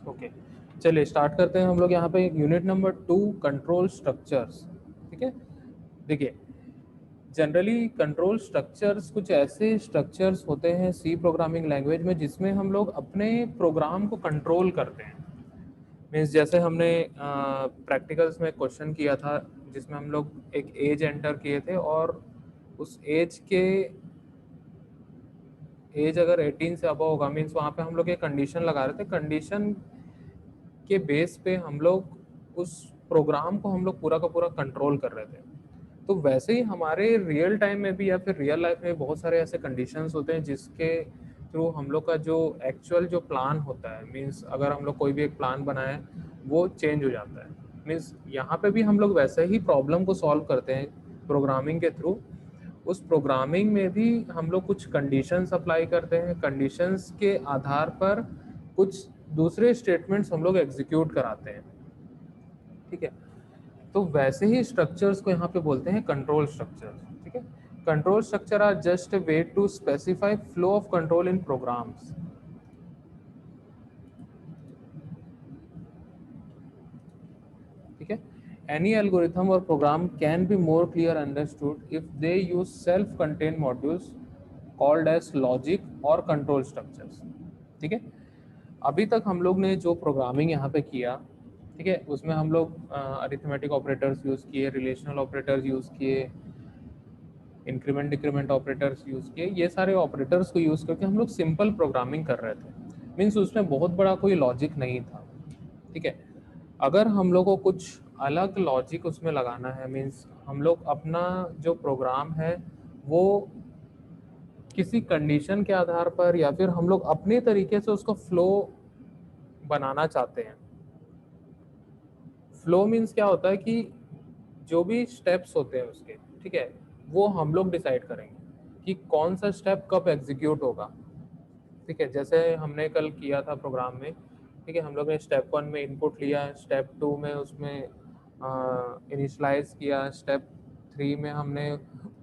Okay, चलिए start करते हैं हम लोग यहाँ पे यूनिट नंबर 2 कंट्रोल स्ट्रक्चर्स। ठीक है, देखिए जनरली कंट्रोल स्ट्रक्चर्स कुछ ऐसे स्ट्रक्चर्स होते हैं सी प्रोग्रामिंग लैंग्वेज में जिसमें हम लोग अपने प्रोग्राम को कंट्रोल करते हैं। मीन्स जैसे हमने प्रैक्टिकल्स में क्वेश्चन किया था जिसमें हम लोग एक एज एंटर किए थे और उस एज अगर 18 से अबव होगा मीन्स वहाँ पे हम लोग एक कंडीशन लगा रहे थे। कंडीशन के बेस पे हम लोग उस प्रोग्राम को हम लोग पूरा का पूरा कंट्रोल कर रहे थे। तो वैसे ही हमारे रियल टाइम में भी या फिर रियल लाइफ में बहुत सारे ऐसे कंडीशंस होते हैं जिसके थ्रू हम लोग का जो एक्चुअल जो प्लान होता है, मीन्स अगर हम लोग कोई भी एक प्लान बनाए वो चेंज हो जाता है। मीन्स यहाँ पे भी हम लोग वैसे ही प्रॉब्लम को सॉल्व करते हैं प्रोग्रामिंग के थ्रू। उस प्रोग्रामिंग में भी हम लोग कुछ कंडीशंस अप्लाई करते हैं, कंडीशंस के आधार पर कुछ दूसरे स्टेटमेंट्स हम लोग एग्जीक्यूट कराते हैं। ठीक है, तो वैसे ही स्ट्रक्चर्स को यहाँ पे बोलते हैं कंट्रोल स्ट्रक्चर्स। ठीक है, control structure are just a way to specify flow of control in programs. ठीक है, any algorithm or program can be more clear understood if they use self-contained modules called as logic or control structures। ठीक है, अभी तक हम लोग ने जो प्रोग्रामिंग यहाँ पे किया, ठीक है, उसमें हम लोग अरिथमेटिक ऑपरेटर्स यूज़ किए, रिलेशनल ऑपरेटर्स यूज़ किए, इंक्रीमेंट डिक्रीमेंट ऑपरेटर्स यूज़ किए। ये सारे ऑपरेटर्स को यूज़ करके हम लोग सिंपल प्रोग्रामिंग कर रहे थे। मीन्स उसमें बहुत बड़ा कोई लॉजिक नहीं था। ठीक है, अगर हम लोग को कुछ अलग लॉजिक उसमें लगाना है, मीन्स हम लोग अपना जो प्रोग्राम है वो किसी कंडीशन के आधार पर या फिर हम लोग अपने तरीके से उसको फ्लो बनाना चाहते हैं। फ्लो मीन्स क्या होता है कि जो भी स्टेप्स होते हैं उसके, ठीक है, वो हम लोग डिसाइड करेंगे कि कौन सा स्टेप कब एग्जीक्यूट होगा। ठीक है, जैसे हमने कल किया था प्रोग्राम में, ठीक है, हम लोग ने स्टेप 1 में इनपुट लिया, स्टेप 2 में उसमें इनिशलाइज किया, स्टेप 3 में हमने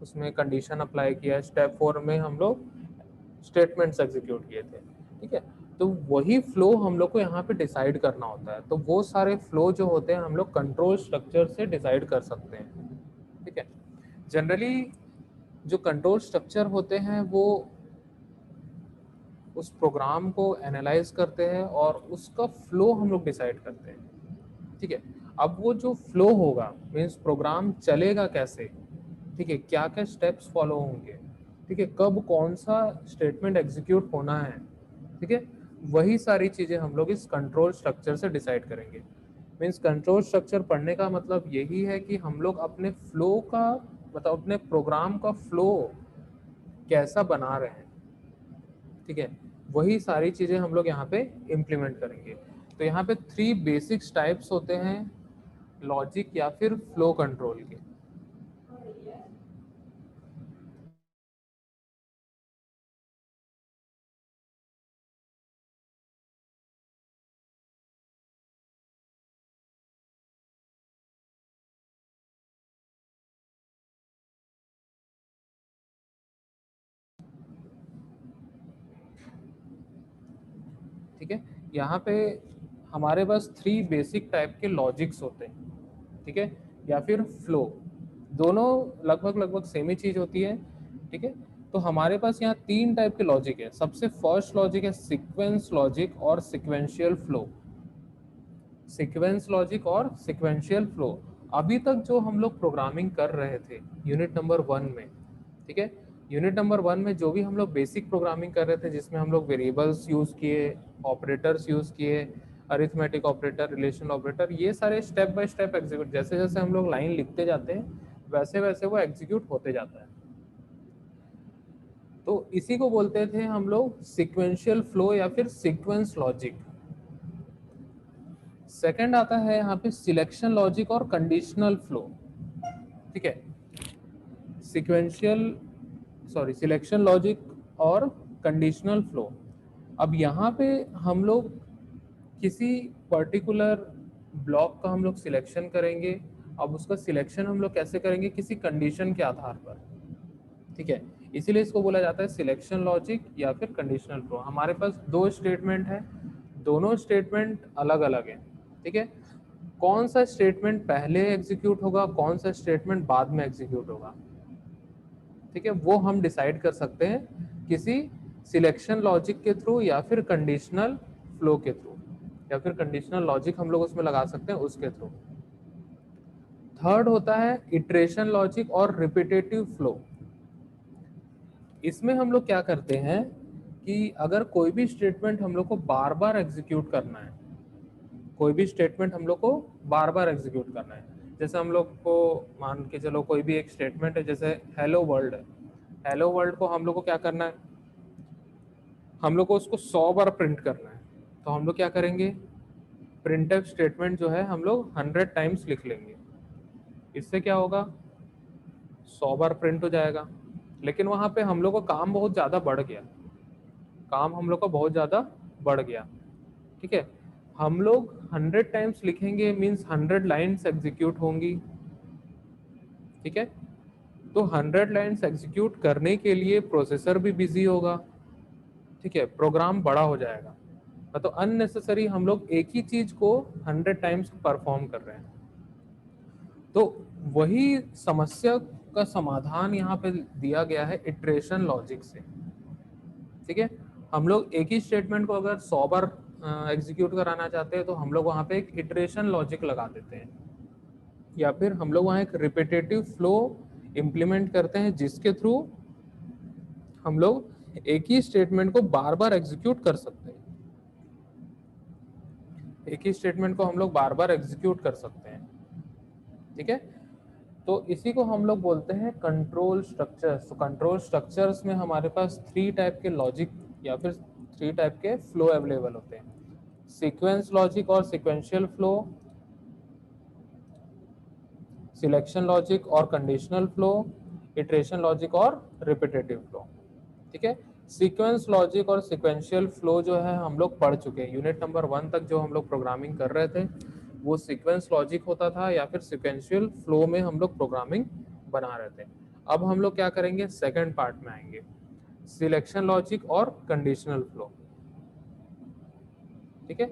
उसमें कंडीशन अप्लाई किया, स्टेप 4 में हम लोग स्टेटमेंट्स एग्जीक्यूट किए थे। ठीक है, तो वही फ्लो हम लोग को यहाँ पे डिसाइड करना होता है। तो वो सारे फ्लो जो होते हैं हम लोग कंट्रोल स्ट्रक्चर से डिसाइड कर सकते हैं। ठीक है, जनरली जो कंट्रोल स्ट्रक्चर होते हैं वो उस प्रोग्राम को एनालाइज करते हैं और उसका फ्लो हम लोग डिसाइड करते हैं। ठीक है, अब वो जो फ्लो होगा मीन्स प्रोग्राम चलेगा कैसे, ठीक है, क्या क्या स्टेप्स फॉलो होंगे, ठीक है, कब कौन सा स्टेटमेंट एग्जीक्यूट होना है, ठीक है, वही सारी चीज़ें हम लोग इस कंट्रोल स्ट्रक्चर से डिसाइड करेंगे। मीन्स कंट्रोल स्ट्रक्चर पढ़ने का मतलब यही है कि हम लोग अपने फ्लो का मतलब अपने प्रोग्राम का फ्लो कैसा बना रहे हैं। ठीक है, वही सारी चीज़ें हम लोग यहाँ पे इम्प्लीमेंट करेंगे। तो यहाँ पे 3 बेसिक्स टाइप्स होते हैं लॉजिक या फिर फ्लो कंट्रोल के। ठीक है, यहाँ पे हमारे पास 3 बेसिक टाइप के लॉजिक्स होते हैं। ठीक है, या फिर फ्लो, दोनों लगभग लगभग सेम ही चीज़ होती है। ठीक है, तो हमारे पास यहाँ 3 टाइप के लॉजिक है। सबसे फर्स्ट लॉजिक है सीक्वेंस लॉजिक और सीक्वेंशियल फ्लो। सीक्वेंस लॉजिक और सीक्वेंशियल फ्लो अभी तक जो हम लोग प्रोग्रामिंग कर रहे थे यूनिट नंबर 1 में, ठीक है, यूनिट नंबर 1 में जो भी हम लोग बेसिक प्रोग्रामिंग कर रहे थे जिसमें हम लोग वेरिएबल्स यूज़ किए, ऑपरेटर्स यूज़ किए, अरिथमेटिक ऑपरेटर, रिलेशनल ऑपरेटर, ये सारे स्टेप बाय स्टेप एग्जीक्यूट, जैसे जैसे हम लोग लाइन लिखते जाते हैं वैसे वैसे वो एग्जीक्यूट होते जाता है। तो इसी को बोलते थे हम लोग सीक्वेंशियल फ्लो या फिर सीक्वेंस लॉजिक। सेकंड आता है यहाँ पे सिलेक्शन लॉजिक और कंडीशनल फ्लो। ठीक है, सिलेक्शन लॉजिक और कंडीशनल फ्लो। अब यहाँ पे हम लोग किसी पर्टिकुलर ब्लॉक का हम लोग सिलेक्शन करेंगे। अब उसका सिलेक्शन हम लोग कैसे करेंगे, किसी कंडीशन के आधार पर। ठीक है, इसीलिए इसको बोला जाता है सिलेक्शन लॉजिक या फिर कंडीशनल फ्लो। हमारे पास 2 स्टेटमेंट है, दोनों स्टेटमेंट अलग अलग हैं, ठीक है। कौन सा स्टेटमेंट पहले एग्जीक्यूट होगा, कौन सा स्टेटमेंट बाद में एग्जीक्यूट होगा, ठीक है, वो हम डिसाइड कर सकते हैं किसी सिलेक्शन लॉजिक के थ्रू या फिर कंडीशनल फ्लो के थ्रू, या फिर कंडीशनल लॉजिक हम लोग उसमें लगा सकते हैं उसके थ्रू। थर्ड होता है इटरेशन लॉजिक और रिपीटेटिव फ्लो। इसमें हम लोग क्या करते हैं कि अगर कोई भी स्टेटमेंट हम लोग को बार बार एग्जीक्यूट करना है, कोई भी स्टेटमेंट हम लोग को बार बार एग्जीक्यूट करना है, जैसे हम लोग को मान के चलो कोई भी एक स्टेटमेंट है, जैसे हेलो वर्ल्ड है, हेलो वर्ल्ड को हम लोग को क्या करना है, हम लोग को उसको 100 बार प्रिंट करना है, तो हम लोग क्या करेंगे, प्रिंटफ स्टेटमेंट जो है हम लोग 100 टाइम्स लिख लेंगे। इससे क्या होगा, 100 बार प्रिंट हो जाएगा। लेकिन वहां पे हम लोग का काम बहुत ज़्यादा बढ़ गया, काम हम लोग का बहुत ज़्यादा बढ़ गया, ठीक है। हम लोग 100 टाइम्स लिखेंगे मीन्स 100 लाइन्स एग्जीक्यूट होंगी, ठीक है। तो 100 लाइन्स एग्जीक्यूट करने के लिए प्रोसेसर भी बिजी होगा, ठीक है, प्रोग्राम बड़ा हो जाएगा, तो अननेसेसरी हम लोग एक ही चीज को 100 टाइम्स परफॉर्म कर रहे हैं। तो वही समस्या का समाधान यहाँ पे दिया गया है इटरेशन लॉजिक से, ठीक है। हम लोग एक ही स्टेटमेंट को अगर 100 बार एग्जीक्यूट कराना चाहते हैं तो हम लोग वहाँ पे एक इटरेशन लॉजिक लगा देते हैं, या फिर हम लोग वहाँ एक रिपीटेटिव फ्लो इम्प्लीमेंट करते हैं जिसके थ्रू हम लोग एक ही स्टेटमेंट को बार बार एग्जीक्यूट कर सकते हैं, एक ही स्टेटमेंट को हम लोग बार बार एग्जीक्यूट कर सकते हैं, ठीक है। तो इसी को हम लोग बोलते हैं कंट्रोल स्ट्रक्चर्स। तो कंट्रोल स्ट्रक्चर्स में हमारे पास 3 टाइप के लॉजिक या फिर 3 टाइप के फ्लो अवेलेबल होते हैं, सीक्वेंस लॉजिक और सीक्वेंशियल फ्लो, सिलेक्शन लॉजिक और कंडीशनल फ्लो, इटरेशन लॉजिक और रिपीटेटिव फ्लो, ठीक है। सीक्वेंस लॉजिक और सीक्वेंशियल फ्लो जो है हम लोग पढ़ चुके हैं, यूनिट नंबर 1 तक जो हम लोग प्रोग्रामिंग कर रहे थे वो सीक्वेंस लॉजिक होता था या फिर सीक्वेंशियल फ्लो में हम लोग प्रोग्रामिंग बना रहे थे। अब हम लोग क्या करेंगे, सेकंड पार्ट में आएंगे, सिलेक्शन लॉजिक और कंडीशनल फ्लो, ठीक है।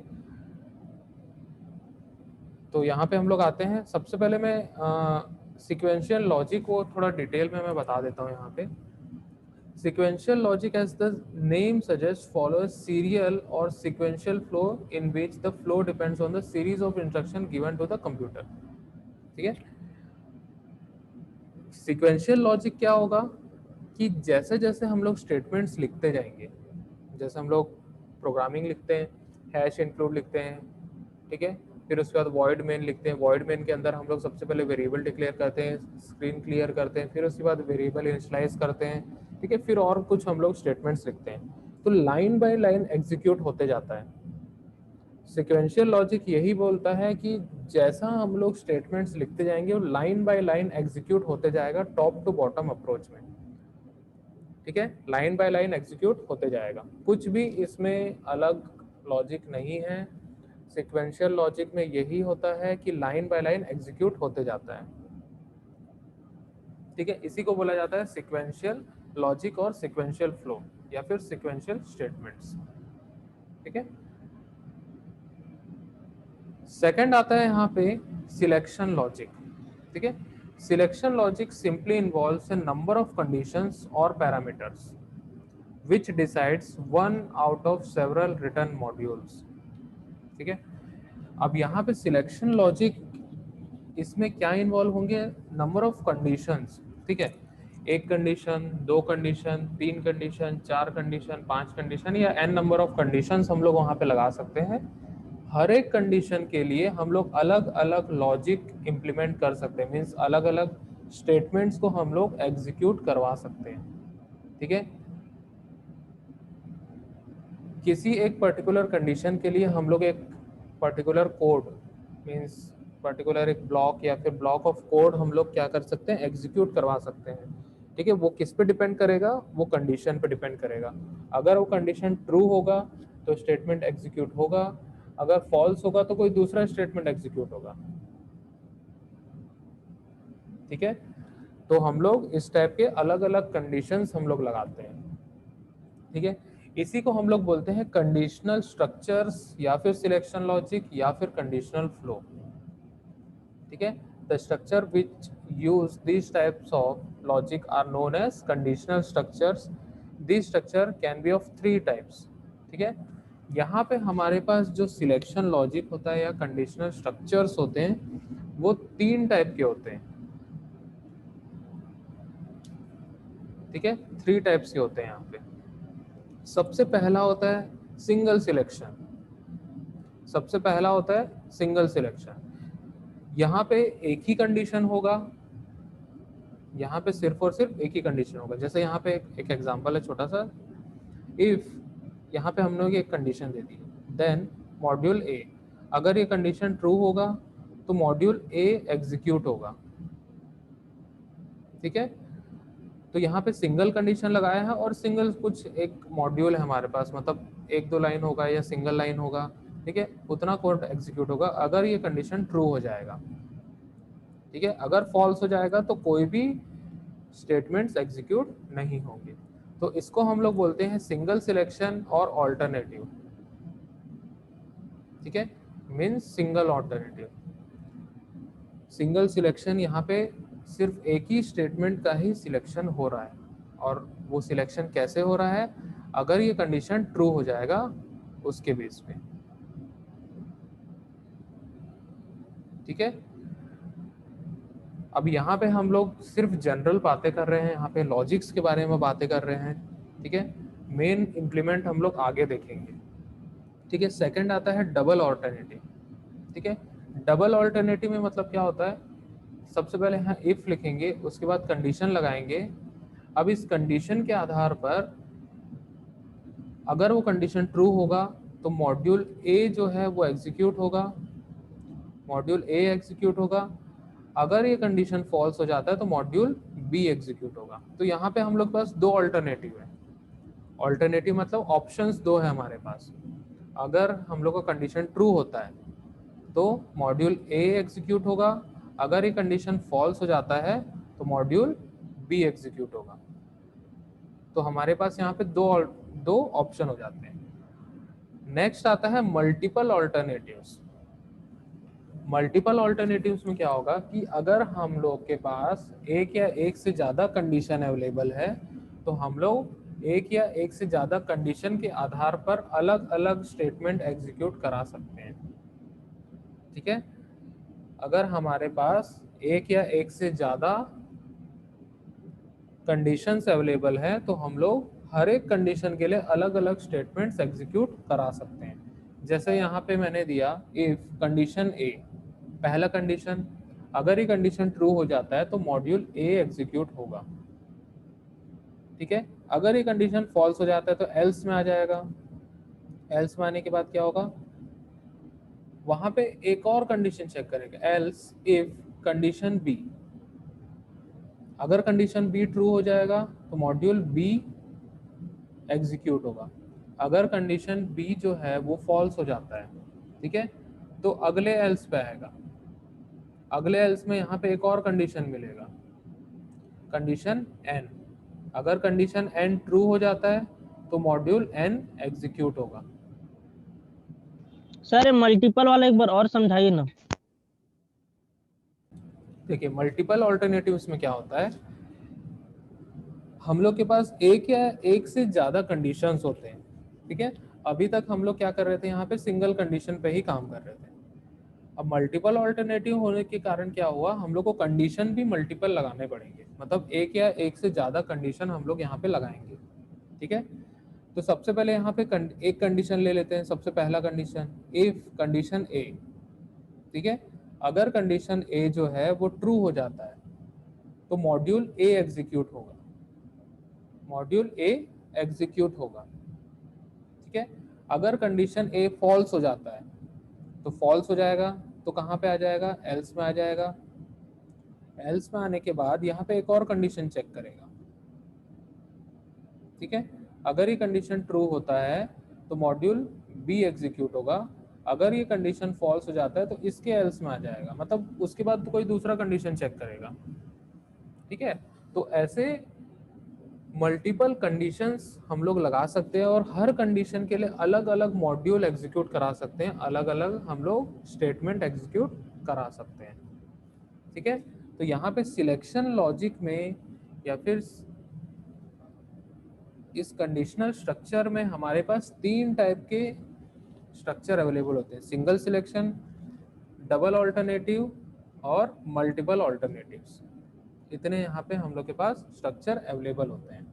तो यहाँ पे हम लोग आते हैं, सबसे पहले मैं सीक्वेंशियल लॉजिक को थोड़ा डिटेल में मैं बता देता हूँ। यहाँ पे sequential logic, as the name suggests, follows serial or sequential flow in which the flow depends on the series of instruction given to the computer, ठीक है। sequential logic क्या होगा कि जैसे जैसे हम लोग स्टेटमेंट्स लिखते जाएंगे, जैसे हम लोग प्रोग्रामिंग लिखते हैं, हैश इंक्लूड लिखते हैं, ठीक है, फिर उसके बाद वॉइड मेन लिखते हैं, वॉइड मेन के अंदर हम लोग सबसे पहले वेरिएबल डिक्लेयर करते हैं, स्क्रीन क्लियर करते हैं, फिर उसके बाद वेरिएबल इनिशियलाइज करते हैं, ठीक है, फिर और कुछ हम लोग स्टेटमेंट्स लिखते हैं, तो लाइन बाय लाइन एग्जीक्यूट होते जाता है। सिक्वेंशियल लॉजिक यही बोलता है कि जैसा हम लोग स्टेटमेंट्स लिखते जाएंगे वो लाइन बाय लाइन एग्जीक्यूट होते जाएगा टॉप टू बॉटम अप्रोच में, ठीक है, लाइन बाय लाइन एग्जीक्यूट होते जाएगा, कुछ भी इसमें अलग लॉजिक नहीं है। सिक्वेंशियल लॉजिक में यही होता है कि लाइन बाय लाइन एग्जीक्यूट होते जाता है, ठीक है, इसी को बोला जाता है सिक्वेंशियल लॉजिक और सिक्वेंशियल फ्लो या फिर सिक्वेंशियल स्टेटमेंट्स, ठीक है। सेकंड आता है यहाँ पे सिलेक्शन लॉजिक, ठीक है। Selection logic simply involves a number of conditions और parameters which decides one out of several written modules, ठीक है। अब यहाँ पे सिलेक्शन लॉजिक इसमें क्या इन्वॉल्व होंगे, नंबर ऑफ कंडीशंस, ठीक है, एक कंडीशन, दो कंडीशन, तीन कंडीशन, चार कंडीशन, पांच कंडीशन या एन नंबर ऑफ कंडीशंस हम लोग वहां पे लगा सकते हैं। हर एक कंडीशन के लिए हम लोग अलग अलग लॉजिक इंप्लीमेंट कर सकते हैं, मीन्स अलग अलग स्टेटमेंट्स को हम लोग एग्जीक्यूट करवा सकते हैं, ठीक है। किसी एक पर्टिकुलर कंडीशन के लिए हम लोग एक पर्टिकुलर कोड मीन्स पर्टिकुलर एक ब्लॉक या फिर ब्लॉक ऑफ कोड हम लोग क्या कर सकते हैं, एग्जीक्यूट करवा सकते हैं, ठीक है। वो किस पे डिपेंड करेगा, वो कंडीशन पे डिपेंड करेगा। अगर वो कंडीशन ट्रू होगा तो स्टेटमेंट एग्जीक्यूट होगा, अगर फॉल्स होगा तो कोई दूसरा स्टेटमेंट एग्जीक्यूट होगा, ठीक है। तो हम लोग इस टाइप के अलग अलग कंडीशंस हम लोग लगाते हैं, ठीक है। इसी को हम लोग बोलते हैं कंडीशनल स्ट्रक्चर्स या फिर सिलेक्शन लॉजिक या फिर कंडीशनल फ्लो। ठीक है, the structure which use these types of logic are known as conditional structures. This structure can be of 3 types. ठीक है, यहाँ पे हमारे पास जो सिलेक्शन लॉजिक होता है या कंडीशनल स्ट्रक्चर्स होते हैं वो 3 टाइप के होते हैं। ठीक है, 3 टाइप्स के होते हैं यहाँ पे। सबसे पहला होता है सिंगल सिलेक्शन। सबसे पहला होता है सिंगल सिलेक्शन। यहाँ पे एक ही कंडीशन होगा, यहाँ पे सिर्फ और सिर्फ एक ही कंडीशन होगा। जैसे यहाँ पे एक एग्जांपल है छोटा सा। इफ यहाँ पे हम लोग एक कंडीशन दे दी, देन मॉड्यूल ए, अगर ये कंडीशन ट्रू होगा तो मॉड्यूल ए एग्जीक्यूट होगा। ठीक है, तो यहाँ पे सिंगल कंडीशन लगाया है और सिंगल कुछ एक मॉड्यूल है हमारे पास, मतलब 1-2 लाइन होगा या सिंगल लाइन होगा। ठीक है, उतना कोड एग्जीक्यूट होगा अगर ये कंडीशन ट्रू हो जाएगा। ठीक है, अगर फॉल्स हो जाएगा तो कोई भी स्टेटमेंट्स एग्जीक्यूट नहीं होंगे। तो इसको हम लोग बोलते हैं सिंगल सिलेक्शन और ऑल्टरनेटिव। ठीक है, means single alternative. Single selection यहाँ पे सिर्फ एक ही स्टेटमेंट का ही सिलेक्शन हो रहा है, और वो सिलेक्शन कैसे हो रहा है, अगर ये कंडीशन ट्रू हो जाएगा उसके बेस पे। ठीक है, अब यहाँ पे हम लोग सिर्फ जनरल बातें कर रहे हैं, यहाँ पे लॉजिक्स के बारे में बातें कर रहे हैं। ठीक है, मेन इंप्लीमेंट हम लोग आगे देखेंगे। ठीक है, सेकंड आता है डबल ऑल्टरनेटिव। ठीक है, डबल ऑल्टरनेटिव में मतलब क्या होता है, सबसे पहले यहाँ इफ लिखेंगे, उसके बाद कंडीशन लगाएंगे। अब इस कंडीशन के आधार पर अगर वो कंडीशन ट्रू होगा तो मॉड्यूल ए जो है वो एग्जीक्यूट होगा, मॉड्यूल ए एग्जीक्यूट होगा। अगर ये कंडीशन फॉल्स हो जाता है तो मॉड्यूल बी एग्जीक्यूट होगा। तो यहाँ पे हम लोग के पास 2 ऑल्टरनेटिव है। ऑल्टरनेटिव मतलब ऑप्शंस 2 है हमारे पास। अगर हम लोग का कंडीशन ट्रू होता है तो मॉड्यूल ए एग्जीक्यूट होगा, अगर ये कंडीशन फॉल्स हो जाता है तो मॉड्यूल बी एग्जीक्यूट होगा। तो हमारे पास यहाँ पे दो ऑप्शन हो जाते हैं। नेक्स्ट आता है मल्टीपल ऑल्टरनेटिव्स। मल्टीपल ऑल्टरनेटिव्स में क्या होगा कि अगर हम लोग के पास एक या एक से ज़्यादा कंडीशन अवेलेबल है तो हम लोग एक या एक से ज़्यादा कंडीशन के आधार पर अलग अलग स्टेटमेंट एग्जीक्यूट करा सकते हैं। ठीक है, अगर हमारे पास एक या एक से ज़्यादा कंडीशंस अवेलेबल है तो हम लोग हर एक कंडीशन के लिए अलग अलग स्टेटमेंट्स एग्जीक्यूट करा सकते हैं। जैसे यहाँ पे मैंने दिया इफ कंडीशन ए, पहला कंडीशन, अगर ये कंडीशन ट्रू हो जाता है तो मॉड्यूल ए एग्जीक्यूट होगा। ठीक है, अगर ये कंडीशन फॉल्स हो जाता है तो एल्स में आ जाएगा। एल्स में आने के बाद क्या होगा, वहां पे एक और कंडीशन चेक करेगा, एल्स इफ कंडीशन बी, अगर कंडीशन बी ट्रू हो जाएगा तो मॉड्यूल बी एग्जीक्यूट होगा। अगर कंडीशन बी जो है वो फॉल्स हो जाता है, ठीक है, तो अगले एल्स पे आएगा। अगले एल्स में यहाँ पे एक और कंडीशन मिलेगा, कंडीशन एन। अगर कंडीशन एन ट्रू हो जाता है तो मॉड्यूल एन एग्जीक्यूट होगा। सर मल्टीपल वाला एक बार और समझाइए ना। देखिए मल्टीपल ऑल्टरनेटिव्स में क्या होता है, हम लोग के पास एक या एक से ज्यादा कंडीशंस होते हैं। ठीक है, अभी तक हम लोग क्या कर रहे थे, यहाँ पे सिंगल कंडीशन पे ही काम कर रहे थे। अब मल्टीपल ऑल्टरनेटिव होने के कारण क्या हुआ, हम लोग को कंडीशन भी मल्टीपल लगाने पड़ेंगे, मतलब एक या एक से ज्यादा कंडीशन हम लोग यहाँ पे लगाएंगे। ठीक है, तो सबसे पहले यहाँ पे एक कंडीशन ले लेते हैं। सबसे पहला कंडीशन इफ कंडीशन ए। ठीक है, अगर कंडीशन ए जो है वो ट्रू हो जाता है तो मॉड्यूल ए एग्जीक्यूट होगा, मॉड्यूल ए एग्जीक्यूट होगा। ठीक है, अगर कंडीशन ए फॉल्स हो जाता है तो फॉल्स हो जाएगा, तो कहाँ पे आ जाएगा, एल्स में आ जाएगा। एल्स में आने के बाद यहाँ पे एक और कंडीशन चेक करेगा। ठीक है, अगर ये कंडीशन ट्रू होता है तो मॉड्यूल बी एग्जीक्यूट होगा। अगर ये कंडीशन फॉल्स हो जाता है तो इसके एल्स में आ जाएगा, मतलब उसके बाद तो कोई दूसरा कंडीशन चेक करेगा। ठीक है, तो ऐसे मल्टीपल कंडीशंस हम लोग लगा सकते हैं और हर कंडीशन के लिए अलग अलग मॉड्यूल एग्जीक्यूट करा सकते हैं, अलग अलग हम लोग स्टेटमेंट एग्जीक्यूट करा सकते हैं। ठीक है, तो यहाँ पे सिलेक्शन लॉजिक में या फिर इस कंडीशनल स्ट्रक्चर में हमारे पास 3 टाइप के स्ट्रक्चर अवेलेबल होते हैं, सिंगल सिलेक्शन, डबल ऑल्टरनेटिव और मल्टीपल ऑल्टरनेटिव्स। इतने यहाँ पे हम लोग के पास स्ट्रक्चर अवेलेबल होते हैं।